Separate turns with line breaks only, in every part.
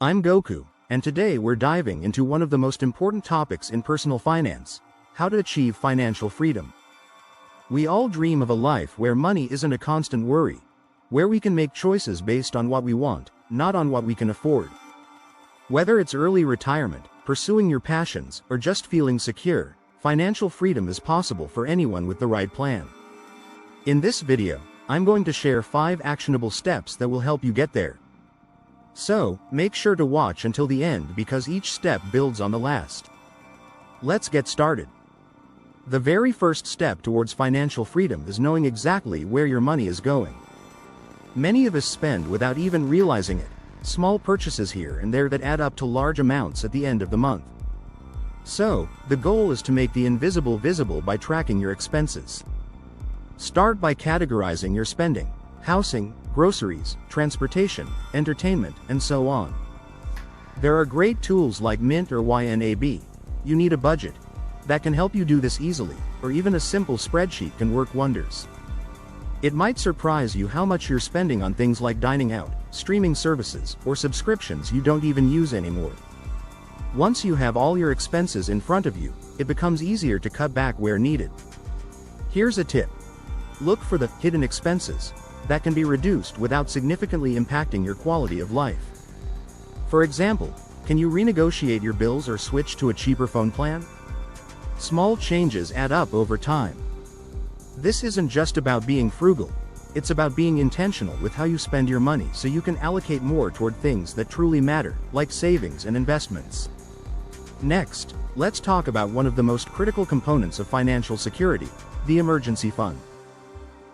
I'm Goku, and today we're diving into one of the most important topics in personal finance: how to achieve financial freedom. We all dream of a life where money isn't a constant worry, where we can make choices based on what we want, not on what we can afford. Whether it's early retirement, pursuing your passions, or just feeling secure, financial freedom is possible for anyone with the right plan. In this video, I'm going to share 5 actionable steps that will help you get there. So, make sure to watch until the end because each step builds on the last. Let's get started. The very first step towards financial freedom is knowing exactly where your money is going. Many of us spend without even realizing it, small purchases here and there that add up to large amounts at the end of the month. So, the goal is to make the invisible visible by tracking your expenses. Start by categorizing your spending: housing, groceries, transportation, entertainment, and so on. There are great tools like Mint or YNAB. You need a budget that can help you do this easily, or even a simple spreadsheet can work wonders. It might surprise you how much you're spending on things like dining out, streaming services, or subscriptions you don't even use anymore. Once you have all your expenses in front of you, it becomes easier to cut back where needed. Here's a tip. Look for the hidden expenses that can be reduced without significantly impacting your quality of life. For example, can you renegotiate your bills or switch to a cheaper phone plan? Small changes add up over time. This isn't just about being frugal, it's about being intentional with how you spend your money so you can allocate more toward things that truly matter, like savings and investments. Next, let's talk about one of the most critical components of financial security: the emergency fund.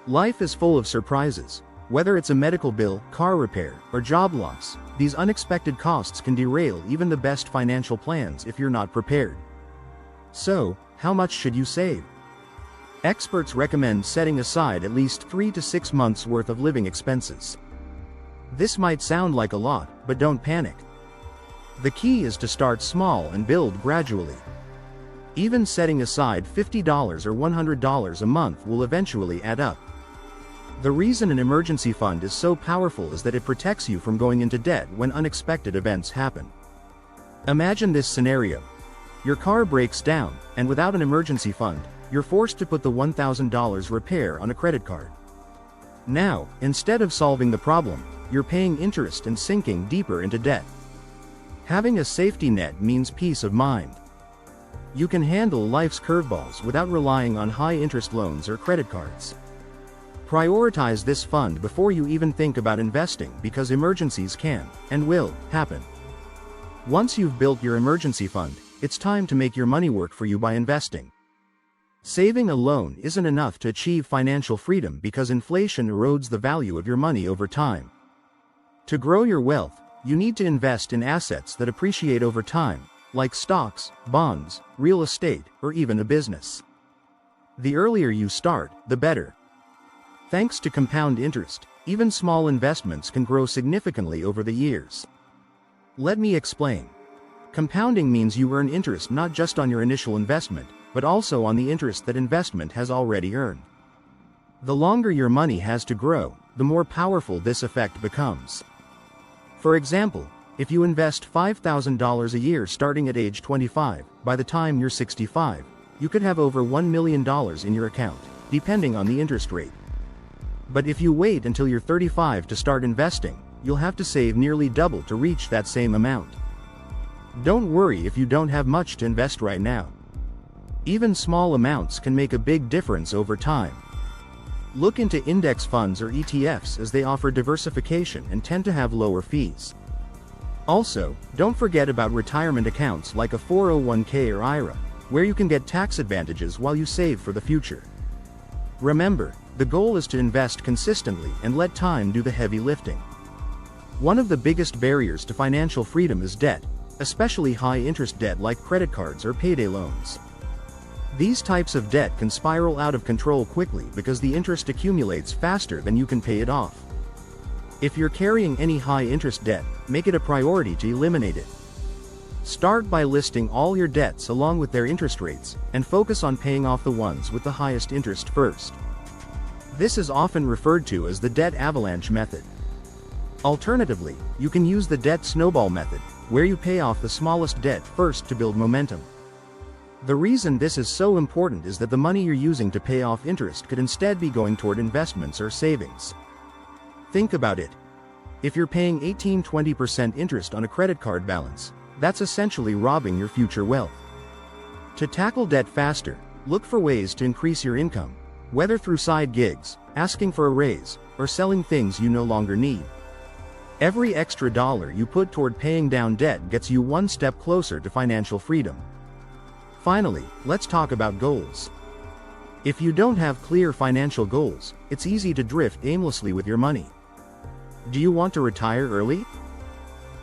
Life is full of surprises. Whether it's a medical bill, car repair, or job loss, these unexpected costs can derail even the best financial plans if you're not prepared. So, how much should you save? Experts recommend setting aside at least 3 to 6 months' worth of living expenses. This might sound like a lot, but don't panic. The key is to start small and build gradually. Even setting aside $50 or $100 a month will eventually add up. The reason an emergency fund is so powerful is that it protects you from going into debt when unexpected events happen. Imagine this scenario. Your car breaks down, and without an emergency fund, you're forced to put the $1,000 repair on a credit card. Now, instead of solving the problem, you're paying interest and sinking deeper into debt. Having a safety net means peace of mind. You can handle life's curveballs without relying on high-interest loans or credit cards. Prioritize this fund before you even think about investing because emergencies can, and will, happen. Once you've built your emergency fund, it's time to make your money work for you by investing. Saving alone isn't enough to achieve financial freedom because inflation erodes the value of your money over time. To grow your wealth, you need to invest in assets that appreciate over time, like stocks, bonds, real estate, or even a business. The earlier you start, the better. Thanks to compound interest, even small investments can grow significantly over the years. Let me explain. Compounding means you earn interest not just on your initial investment, but also on the interest that investment has already earned. The longer your money has to grow, the more powerful this effect becomes. For example, if you invest $5,000 a year starting at age 25, by the time you're 65, you could have over $1 million in your account, depending on the interest rate. But if you wait until you're 35 to start investing, you'll have to save nearly double to reach that same amount. Don't worry if you don't have much to invest right now. Even small amounts can make a big difference over time. Look into index funds or ETFs as they offer diversification and tend to have lower fees. Also, don't forget about retirement accounts like a 401k or IRA, where you can get tax advantages while you save for the future. Remember, the goal is to invest consistently and let time do the heavy lifting. One of the biggest barriers to financial freedom is debt, especially high-interest debt like credit cards or payday loans. These types of debt can spiral out of control quickly because the interest accumulates faster than you can pay it off. If you're carrying any high-interest debt, make it a priority to eliminate it. Start by listing all your debts along with their interest rates, and focus on paying off the ones with the highest interest first. This is often referred to as the debt avalanche method. Alternatively, you can use the debt snowball method, where you pay off the smallest debt first to build momentum. The reason this is so important is that the money you're using to pay off interest could instead be going toward investments or savings. Think about it. If you're paying 18–20% interest on a credit card balance, that's essentially robbing your future wealth. To tackle debt faster, look for ways to increase your income, whether through side gigs, asking for a raise, or selling things you no longer need. Every extra dollar you put toward paying down debt gets you one step closer to financial freedom. Finally, let's talk about goals. If you don't have clear financial goals, it's easy to drift aimlessly with your money. Do you want to retire early?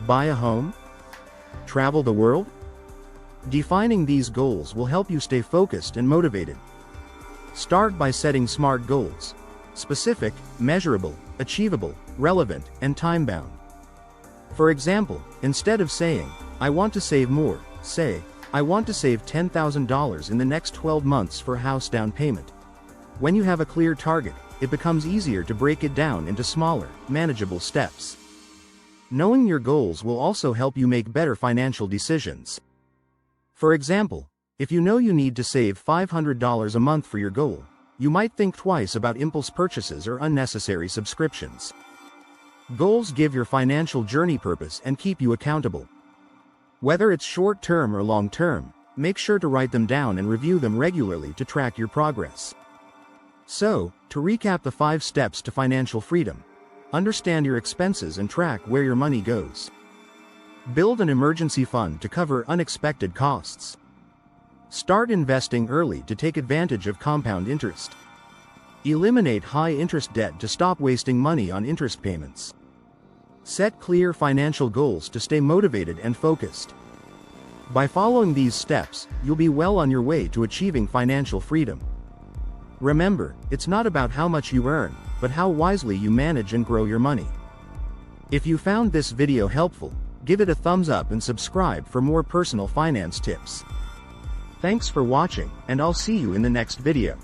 Buy a home? Travel the world? Defining these goals will help you stay focused and motivated. Start by setting SMART goals: specific, measurable, achievable, relevant, and time-bound. For example, instead of saying, "I want to save more," say, "I want to save $10,000 in the next 12 months for a house down payment." When you have a clear target, it becomes easier to break it down into smaller, manageable steps. Knowing your goals will also help you make better financial decisions. For example, if you know you need to save $500 a month for your goal, you might think twice about impulse purchases or unnecessary subscriptions. Goals give your financial journey purpose and keep you accountable. Whether it's short-term or long-term, make sure to write them down and review them regularly to track your progress. So, to recap the 5 steps to financial freedom: understand your expenses and track where your money goes. Build an emergency fund to cover unexpected costs. Start investing early to take advantage of compound interest. Eliminate high-interest debt to stop wasting money on interest payments. Set clear financial goals to stay motivated and focused. By following these steps, you'll be well on your way to achieving financial freedom. Remember, it's not about how much you earn, but how wisely you manage and grow your money. If you found this video helpful, give it a thumbs up and subscribe for more personal finance tips. Thanks for watching, and I'll see you in the next video.